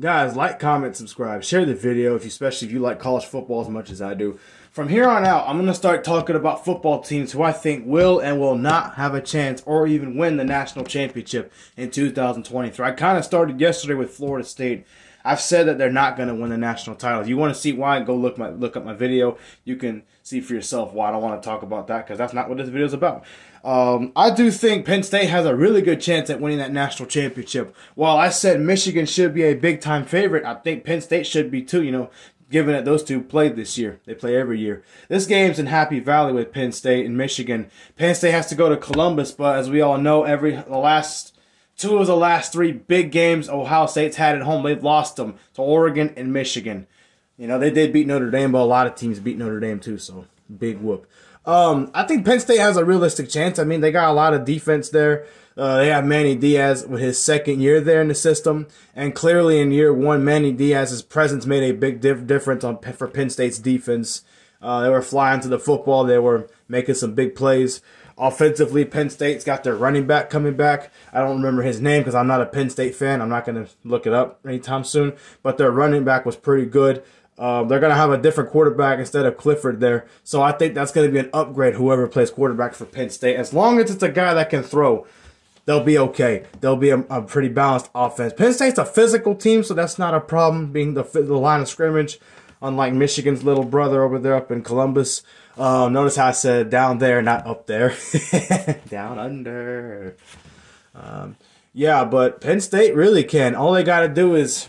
Guys, like, comment, subscribe, share the video, especially if you like college football as much as I do. From here on out, I'm going to start talking about football teams who I think will and will not have a chance or even win the national championship in 2023. I kind of started yesterday with Florida State. I've said that they're not going to win the national title. If you want to see why, go look up my video. You can see for yourself why I don't want to talk about that because that's not what this video is about. I do think Penn State has a really good chance at winning that national championship. While I said Michigan should be a big-time favorite, I think Penn State should be too, given that those two played this year. They play every year. This game's in Happy Valley with Penn State and Michigan. Penn State has to go to Columbus, but as we all know, two of the last three big games Ohio State's had at home, they've lost them to Oregon and Michigan. They did beat Notre Dame, but a lot of teams beat Notre Dame too, so big whoop. I think Penn State has a realistic chance. I mean, they got a lot of defense there. They have Manny Diaz with his second year there in the system, and clearly in year one, Manny Diaz's presence made a big difference for Penn State's defense. They were flying to the football. They were making some big plays. Offensively, Penn State's got their running back coming back. I don't remember his name because I'm not a Penn State fan. I'm not going to look it up anytime soon. But their running back was pretty good. They're going to have a different quarterback instead of Clifford there. So I think that's going to be an upgrade, whoever plays quarterback for Penn State. As long as it's a guy that can throw, they'll be okay. They'll be a pretty balanced offense. Penn State's a physical team, so that's not a problem being the line of scrimmage, unlike Michigan's little brother over there up in Columbus. Notice how I said down there, not up there. Down under. Yeah, but Penn State really can. All they got to do is,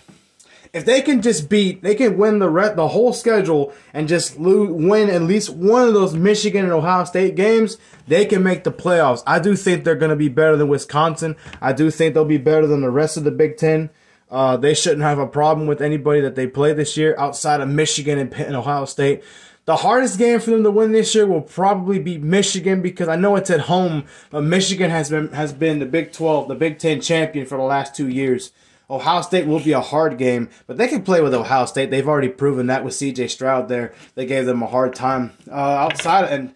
if they can they can win the whole schedule and just win at least one of those Michigan and Ohio State games, they can make the playoffs. I do think they're going to be better than Wisconsin. I do think they'll be better than the rest of the Big Ten. They shouldn't have a problem with anybody that they play this year outside of Michigan and Ohio State. The hardest game for them to win this year will probably be Michigan because I know it's at home, but Michigan has been the Big 12, the Big 10 champion for the last 2 years. Ohio State will be a hard game, but they can play with Ohio State. They've already proven that with C.J. Stroud there. They gave them a hard time and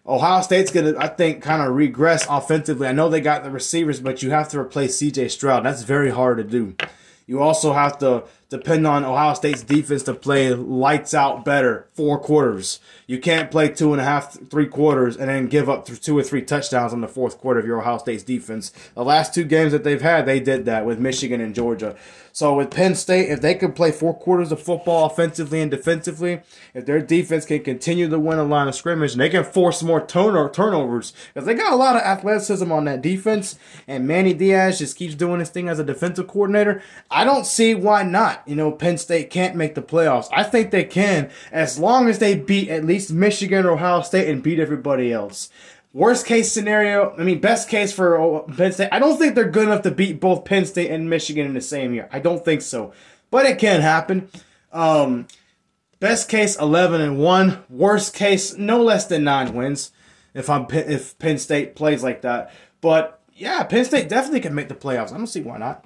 Ohio State's going to, I think, kind of regress offensively. I know they got the receivers, but you have to replace C.J. Stroud. That's very hard to do. You also have to depend on Ohio State's defense to play lights out better 4 quarters. You can't play 2.5, 3 quarters and then give up 2 or 3 touchdowns in the fourth quarter of your Ohio State's defense. The last 2 games that they've had, they did that with Michigan and Georgia. So with Penn State, if they can play 4 quarters of football offensively and defensively, if their defense can continue to win a line of scrimmage, and they can force more turnovers, because they got a lot of athleticism on that defense, and Manny Diaz just keeps doing his thing as a defensive coordinator, I don't see why not. Penn State can't make the playoffs. I think they can, as long as they beat at least Michigan or Ohio State and beat everybody else. Worst case scenario, best case for Penn State, I don't think they're good enough to beat both Penn State and Michigan in the same year. I don't think so. But it can happen. Best case, 11-1. Worst case, no less than 9 wins if Penn State plays like that. But, yeah, Penn State definitely can make the playoffs. I don't see why not.